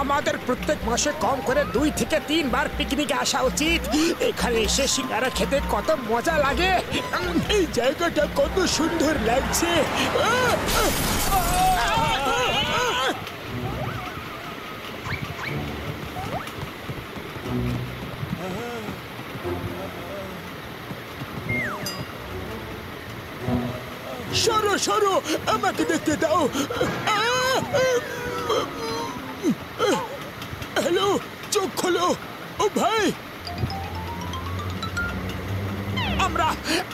আমাদের প্রত্যেক মাসে কম করে 2 থেকে 3 বার পিকনিকে আসা উচিত। এখানে এসে সিঙ্গারা খেতে কত মজা লাগে। এই জায়গাটা কত সুন্দর লাগছে। সরো সরো, আমাকে দেখতে দাও। হ্যালো, চোখ খোলো। ও ভাই,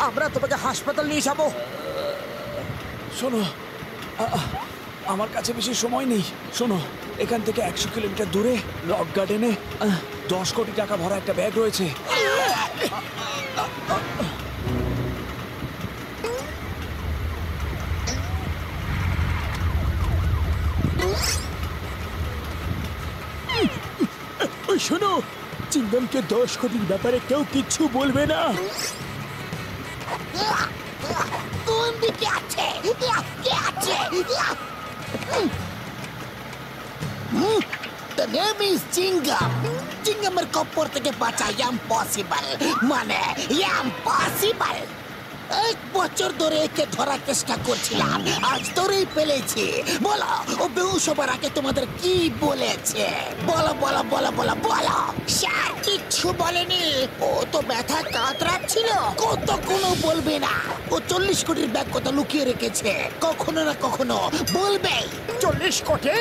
আমরা তোমাকে হাসপাতাল নিয়ে যাবো। শোনো, আমার কাছে বেশি সময় নেই। শোনো, এখান থেকে 100 কিলোমিটার দূরে রক গার্ডেনে 10 কোটি টাকা ভরা একটা ব্যাগ রয়েছে। শোনো, চিংগামকে 10 কোটির ব্যাপারে কেউ কিচ্ছু বলবে না। কোন দিকে আছে? কে আছে? The name is Chingam. চিংগামের কপ্পর থেকে বাঁচা ইম্পসিবল, মানে ইম্পসিবল। 1 বছর ধরে একে ধরার চেষ্টা করছিলাম, আজ ধরেই পেলেছি। বলো, ও বেহুশ হবার আগে তোমাদের কি বলেছে? বলো বলো বলো বলো বলো। স্যার কিচ্ছু বলেনি, ও তো ব্যথা কাতরাচ্ছিল। কত কোনো বলবে না। ও 40 কোটির ব্যাগ কথা লুকিয়ে রেখেছে, কখনো না কখনো বলবে। 40 কোটি?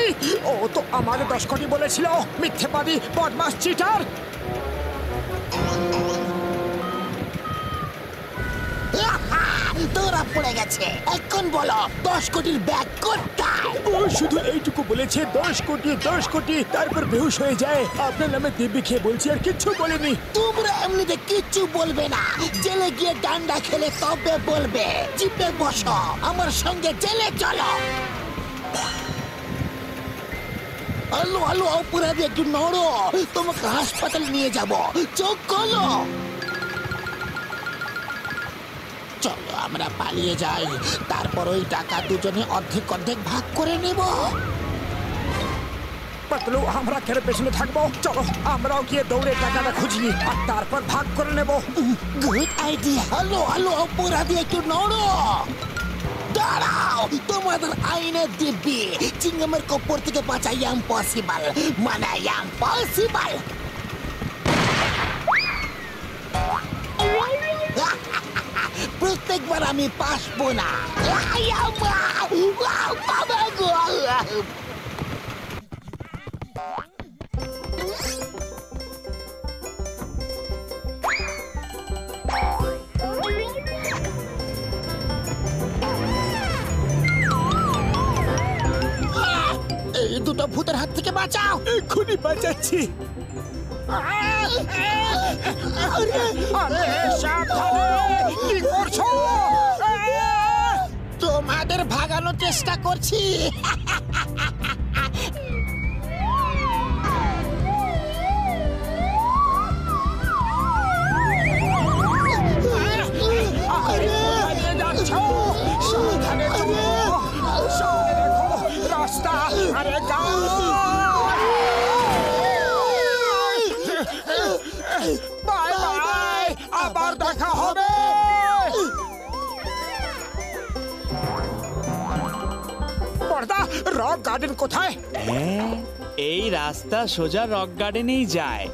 ও তো আমাদের 10 কোটি বলেছিল। মিথ্যেবাদী, বদমাশ, চিটার। তোরা পড়ে গেছে। এখন বলো, 10 কোটির ব্যাগ কোথায়? ও শুধু এইটুকু বলেছে 10 কোটি 10 কোটি, তারপর বেহুশ হয়ে যায়। আপনার নামে দিব্যি খেয়ে বলছি, আর কিচ্ছু বলেনি। তোমরা এমনিতে কিচ্ছু বলবে না, জেলে গিয়ে ডান্ডা খেলে তবে বলবে। জিপে বসো, আমার সঙ্গে জেলে চলো। আলো আলো, অপরাধী একটু নড়ো, তোমাকে হাসপাতালে নিয়ে যাব। চোখ খোলো। চলো আমরা পালিয়ে যাই, তারপর ওই টাকা দুজনে অর্ধেক অর্ধেক ভাগ করে নেব। পাতলু, আমরা কেন পেছনে থাকবো? চলো আমরাও গিয়ে দৌড়ে টাকাটা খুঁজি, আর তারপর ভাগ করে নেব। Good idea. আলো আলো, অপরাধী একটু নড়ো। দাঁড়াও, তোমাদের আইনের দিব্যি। চিংগামের কপ্পর থেকে বাঁচা ইম্পসিবল, মানে ইম্পসিবল। প্রত্যেকবার আমি পাসবো না। এই দুটো ভূতের হাত থেকে বাঁচাও। এক্ষুনি বাঁচাচ্ছি। আরে সাবধানে, কি করছো? তোমাদের ভাগানোর চেষ্টা করছি। সাবধানে চলো, সামনে দেখো রাস্তা। আরে বাই বাই, আবার দেখা হবে। পর্দা, রক গার্ডেন কোথায়? হ্যাঁ, এই রাস্তা সোজা রক গার্ডেনেই যায়।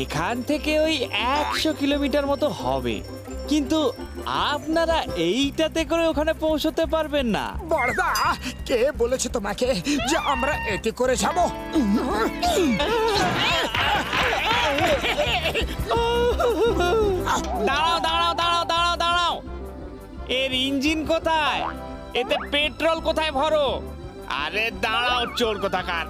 এখান থেকে ওই 100 কিলোমিটার মতো হবে, কিন্তু আপনারা এইটাতে করে ওখানে পৌঁছতে পারবেন না। বর্দা, কে বলেছে তোমাকে যে আমরা এতে করে যাব? দাঁড়াও দাঁড়াও দাঁড়াও দাঁড়াও দাঁড়াও, এর ইঞ্জিন কোথায়? এতে পেট্রোল কোথায় ভরো? আরে দাঁড়াও, চোর কোথাকার।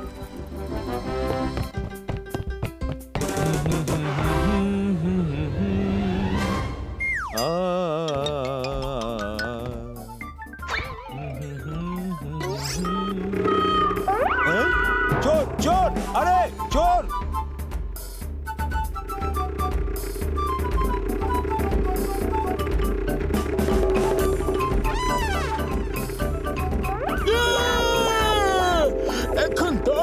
চোর চোর, আরে চোর! এখন 10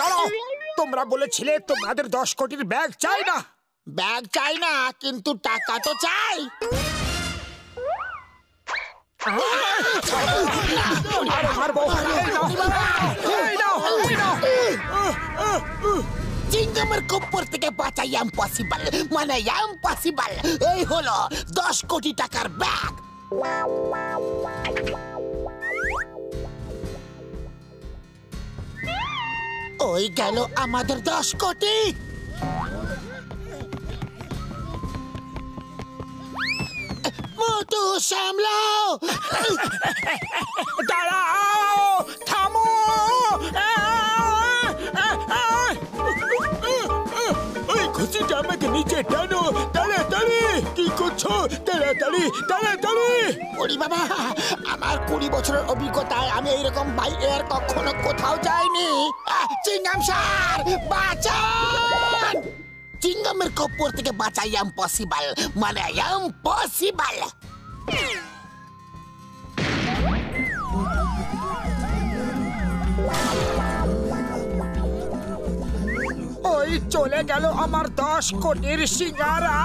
দাঁড়াও, তোমরা বলেছিলে তোমাদের 10 কোটির ব্যাগ চাই না। ব্যাগ চাই না, কিন্তু টাকা তো চাই। আরে মারবো, এই নাও, এই নাও। চিংগামের কপ্পর থেকে বাঁচা ইম্পসিবল, মানে ইম্পসিবল। এই হলো 10 কোটি টাকার ব্যাগ। ওই গেল আমাদের 10 কোটি। মোটু সামলাও। দাঁড়াও, থামো। ওই ঘুষিটা আমাকে নিচে টানো, তাড়াতাড়ি। কি করছো? তাড়াতাড়ি, তাড়াতাড়ি। ওরে বাবা, আমার 20 বছরের অভিজ্ঞতায় আমি এইরকম বাইরে আর কখনো কোথাও যাইনি। চিংগাম স্যার, বাঁচান! চিংগামের কপ্পর থেকে বাঁচা ইম্পসিবল, মানে ইম্পসিবল। ওই চলে গেল আমার 10 কোটির সিঙ্গারা।